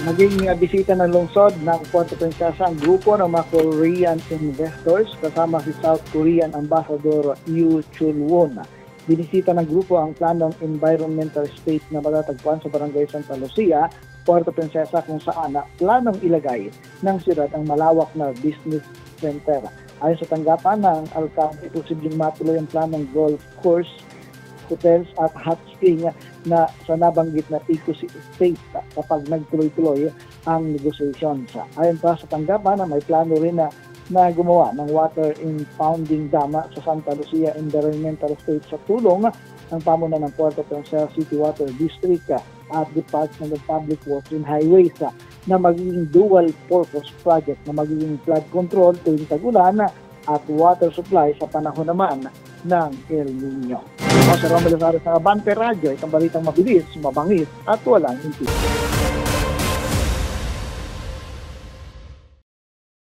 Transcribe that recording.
Naging bisita ng lungsod ng Puerto Princesa ang grupo ng mga Korean investors kasama si South Korean Ambassador Yoo Chul-won. Binisita ng grupo ang planong environmental state na matatagpuan sa Barangay Santa Lucia, Puerto Princesa kung saan planong ilagay ng siyudad ang malawak na business center. Ayon sa tanggapan ng alkalde, posibleng matuloy ang planong golf course, hotels at hot spring na sa nabanggit na eco-state kapag nagtuloy-tuloy ang negotiations. Ayon pa sa tanggapan na may plano rin na gumawa ng water impounding dam sa Santa Lucia Environmental Estate sa tulong ng pamunan ng Puerto Princesa City Water District at Department of Public Works and Highways na magiging dual purpose project na magiging flood control tuwing tag-ulan at water supply sa panahon naman ng El Nino. Ako si Romel Lazares ng Abante Radio, itong balitang mabilis, mabangis at walang inti.